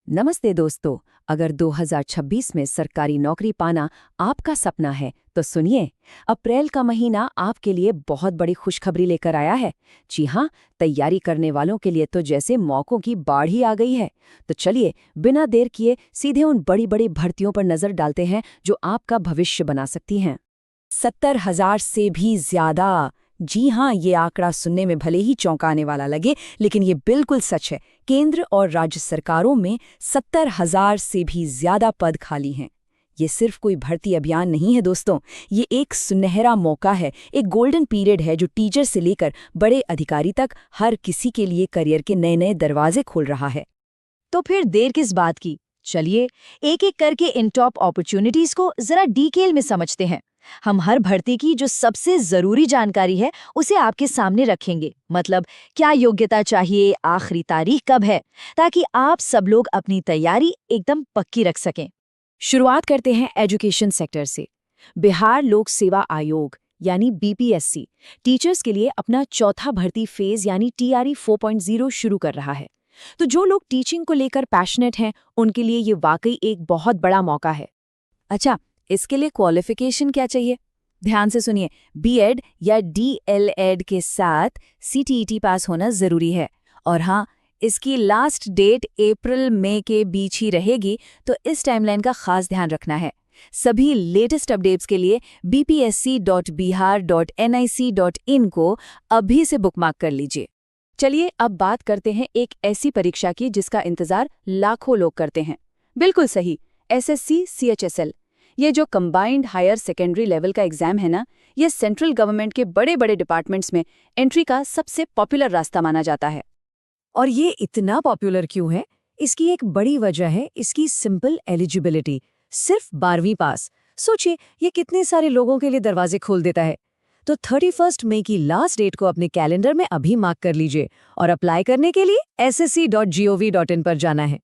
नमस्ते दोस्तों। अगर 2026 में सरकारी नौकरी पाना आपका सपना है तो सुनिए, अप्रैल का महीना आपके लिए बहुत बड़ी खुशखबरी लेकर आया है। जी हाँ, तैयारी करने वालों के लिए तो जैसे मौकों की बाढ़ ही आ गई है। तो चलिए, बिना देर किए सीधे उन बड़ी बड़ी भर्तियों पर नजर डालते हैं जो आपका भविष्य बना सकती हैं। 70,000 से भी ज्यादा। जी हाँ, ये आंकड़ा सुनने में भले ही चौंकाने वाला लगे, लेकिन ये बिल्कुल सच है। केंद्र और राज्य सरकारों में 70,000 से भी ज्यादा पद खाली हैं। ये सिर्फ कोई भर्ती अभियान नहीं है दोस्तों, ये एक सुनहरा मौका है, एक गोल्डन पीरियड है जो टीचर से लेकर बड़े अधिकारी तक हर किसी के लिए करियर के नए नए दरवाजे खोल रहा है। तो फिर देर किस बात की, चलिए एक एक करके इन टॉप अपॉर्चुनिटीज को जरा डिटेल में समझते हैं। हम हर भर्ती की जो सबसे जरूरी जानकारी है उसे आपके सामने रखेंगे, मतलब क्या योग्यता चाहिए, आखिरी तारीख कब है, ताकि आप सब लोग अपनी तैयारी एकदम पक्की रख सकें। शुरुआत करते हैं एजुकेशन सेक्टर से। बिहार लोक सेवा आयोग यानी बीपीएससी टीचर्स के लिए अपना चौथा भर्ती फेज यानी टीआरई 4.0 शुरू कर रहा है। तो जो लोग टीचिंग को लेकर पैशनेट हैं उनके लिए ये वाकई एक बहुत बड़ा मौका है। अच्छा, इसके लिए क्वालिफिकेशन क्या चाहिए? ध्यान से सुनिए, बीएड या डीएलएड के साथ सीटीईटी पास होना जरूरी है। और हाँ, इसकी लास्ट डेट अप्रैल मई के बीच ही रहेगी, तो इस टाइमलाइन का खास ध्यान रखना है। सभी लेटेस्ट अपडेट्स के लिए bpsc.bihar.nic.in को अभी से बुकमार्क कर लीजिए। चलिए अब बात करते हैं एक ऐसी परीक्षा की जिसका इंतजार लाखों लोग करते हैं। बिल्कुल सही, एसएससी सीएचएसएल। ये जो कंबाइंड हायर सेकेंडरी लेवल का एग्जाम है ना, ये सेंट्रल गवर्नमेंट के बड़े बड़े डिपार्टमेंट्स में एंट्री का सबसे पॉपुलर रास्ता माना जाता है। और ये इतना पॉपुलर क्यों है? इसकी एक बड़ी वजह है इसकी सिंपल एलिजिबिलिटी, सिर्फ 12वीं पास। सोचिए, ये कितने सारे लोगों के लिए दरवाजे खोल देता है। तो 31 मई की लास्ट डेट को अपने कैलेंडर में अभी मार्क कर लीजिए और अप्लाई करने के लिए ssc.gov.in पर जाना है।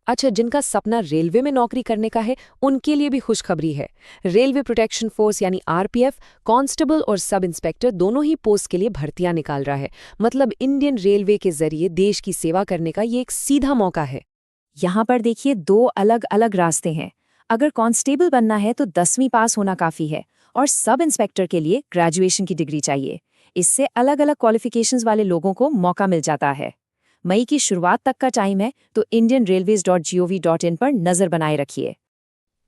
अच्छा, जिनका सपना रेलवे में नौकरी करने का है उनके लिए भी खुशखबरी है। रेलवे प्रोटेक्शन फोर्स यानी आरपीएफ कांस्टेबल और सब इंस्पेक्टर दोनों ही पोस्ट के लिए भर्तियां निकाल रहा है। मतलब इंडियन रेलवे के जरिए देश की सेवा करने का ये एक सीधा मौका है। यहाँ पर देखिए, दो अलग अलग रास्ते हैं। अगर कांस्टेबल बनना है तो 10वीं पास होना काफी है, और सब इंस्पेक्टर के लिए ग्रेजुएशन की डिग्री चाहिए। इससे अलग अलग क्वालिफिकेशंस वाले लोगों को मौका मिल जाता है। मई की शुरुआत तक का टाइम है, तो indianrailways.gov.in पर नजर बनाए रखिए।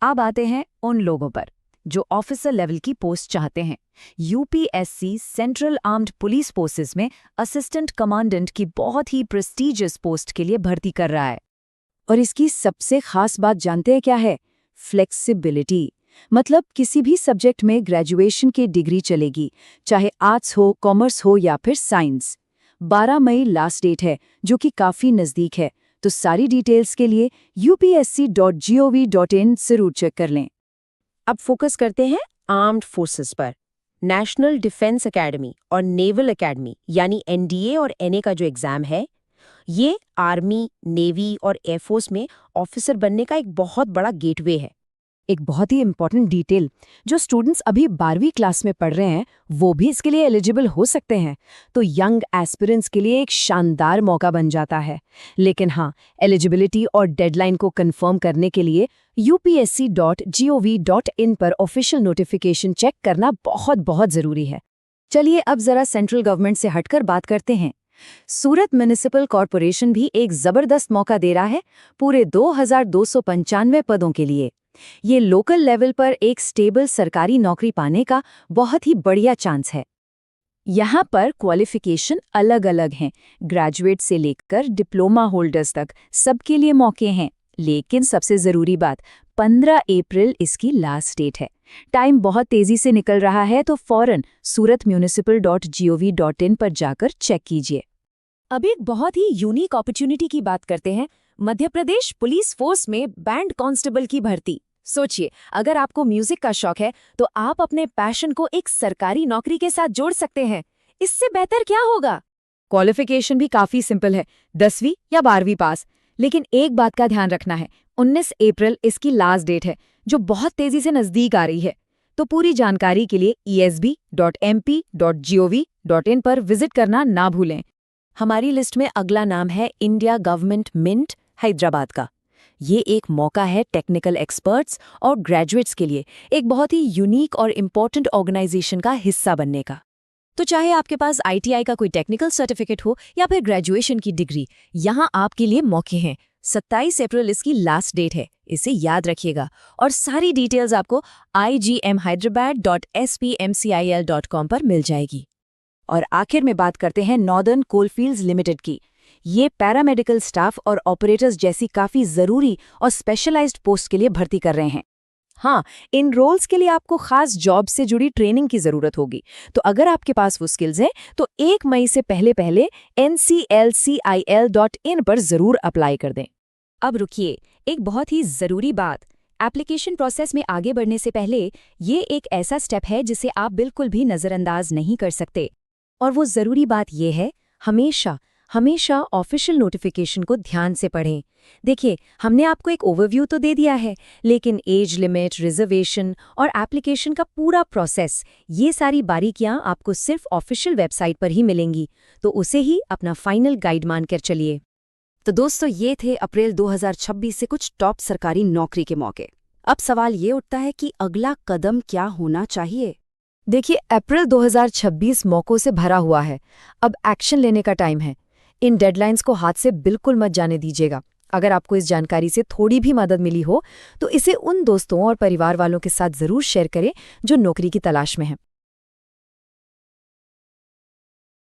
अब आते हैं उन लोगों पर जो ऑफिसर लेवल की पोस्ट चाहते हैं। UPSC central armed police forces में असिस्टेंट कमांडेंट की बहुत ही प्रेस्टीजियस पोस्ट के लिए भर्ती कर रहा है। और इसकी सबसे खास बात जानते हैं क्या है? फ्लेक्सिबिलिटी। मतलब किसी भी सब्जेक्ट में ग्रेजुएशन की डिग्री चलेगी, चाहे आर्ट्स हो, कॉमर्स हो या फिर साइंस। 12 मई लास्ट डेट है, जो कि काफी नजदीक है। तो सारी डिटेल्स के लिए upsc.gov.in जरूर चेक कर लें। अब फोकस करते हैं आर्म्ड फोर्सेस पर। नेशनल डिफेंस एकेडमी और नेवल एकेडमी यानी एनडीए और एनए का जो एग्जाम है, ये आर्मी, नेवी और एयरफोर्स में ऑफिसर बनने का एक बहुत बड़ा गेटवे है। एक बहुत ही इंपॉर्टेंट डिटेल, जो स्टूडेंट्स अभी 12वीं क्लास में पढ़ रहे हैं वो भी इसके लिए एलिजिबल हो सकते हैं। तो यंग एस्पिरेंट्स के लिए एक शानदार मौका बन जाता है। लेकिन हाँ, एलिजिबिलिटी और डेडलाइन को कंफर्म करने के लिए upsc.gov.in पर ऑफिशियल नोटिफिकेशन चेक करना बहुत बहुत जरूरी है। चलिए अब जरा सेंट्रल गवर्नमेंट से हटकर बात करते हैं। सूरत म्युनिसिपल कॉरपोरेशन भी एक जबरदस्त मौका दे रहा है, पूरे 2295 पदों के लिए। ये लोकल लेवल पर एक स्टेबल सरकारी नौकरी पाने का बहुत ही बढ़िया चांस है। यहाँ पर क्वालिफिकेशन अलग अलग हैं, ग्रेजुएट से लेकर डिप्लोमा होल्डर्स तक सबके लिए मौके हैं। लेकिन सबसे जरूरी बात, 15 अप्रैल इसकी लास्ट डेट है। टाइम बहुत तेजी से निकल रहा है, तो फौरन suratmunicipal.gov.in पर जाकर चेक कीजिए। अब एक बहुत ही यूनिक अपॉर्चुनिटी की बात करते हैं। मध्य प्रदेश पुलिस फोर्स में बैंड कांस्टेबल की भर्ती। सोचिए, अगर आपको म्यूजिक का शौक है तो आप अपने पैशन को एक सरकारी नौकरी के साथ जोड़ सकते हैं। इससे बेहतर क्या होगा? क्वालिफिकेशन भी काफी सिंपल है, 10वीं या 12वीं पास। लेकिन एक बात का ध्यान रखना है, 19 अप्रैल इसकी लास्ट डेट है, जो बहुत तेजी से नजदीक आ रही है। तो पूरी जानकारी के लिए esb.mp.gov.in पर विजिट करना ना भूलें। हमारी लिस्ट में अगला नाम है इंडिया गवर्नमेंट मिंट हैदराबाद का। ये एक मौका है टेक्निकल एक्सपर्ट्स और ग्रेजुएट्स के लिए एक बहुत ही यूनिक और इम्पॉर्टेंट ऑर्गेनाइजेशन का हिस्सा बनने का। तो चाहे आपके पास आईटीआई का कोई टेक्निकल सर्टिफिकेट हो या फिर ग्रेजुएशन की डिग्री, यहाँ आपके लिए मौके हैं। 27 अप्रैल इसकी लास्ट डेट है, इसे याद रखिएगा। और सारी डिटेल्स आपको igmhyderabad.spmcil.com पर मिल जाएगी। और आखिर में बात करते हैं नॉर्दर्न कोलफील्ड्स लिमिटेड की। ये पैरामेडिकल स्टाफ और ऑपरेटर्स जैसी काफ़ी ज़रूरी और स्पेशलाइज्ड पोस्ट के लिए भर्ती कर रहे हैं। हाँ, इन रोल्स के लिए आपको खास जॉब से जुड़ी ट्रेनिंग की ज़रूरत होगी। तो अगर आपके पास वो स्किल्स हैं तो 1 मई से पहले nclcil.in पर ज़रूर अप्लाई कर दें। अब रुकिए, एक बहुत ही ज़रूरी बात। एप्लीकेशन प्रोसेस में आगे बढ़ने से पहले ये एक ऐसा स्टेप है जिसे आप बिल्कुल भी नज़रअंदाज नहीं कर सकते। और वो ज़रूरी बात ये है, हमेशा ऑफिशियल नोटिफिकेशन को ध्यान से पढ़ें। देखिए, हमने आपको एक ओवरव्यू तो दे दिया है, लेकिन एज लिमिट, रिजर्वेशन और एप्लीकेशन का पूरा प्रोसेस, ये सारी बारीकियां आपको सिर्फ ऑफिशियल वेबसाइट पर ही मिलेंगी। तो उसे ही अपना फाइनल गाइड मानकर चलिए। तो दोस्तों, ये थे अप्रैल 2026 से कुछ टॉप सरकारी नौकरी के मौके। अब सवाल ये उठता है कि अगला कदम क्या होना चाहिए। देखिए, अप्रैल 2026 मौकों से भरा हुआ है। अब एक्शन लेने का टाइम है। इन डेडलाइंस को हाथ से बिल्कुल मत जाने दीजिएगा। अगर आपको इस जानकारी से थोड़ी भी मदद मिली हो तो इसे उन दोस्तों और परिवार वालों के साथ ज़रूर शेयर करें जो नौकरी की तलाश में हैं।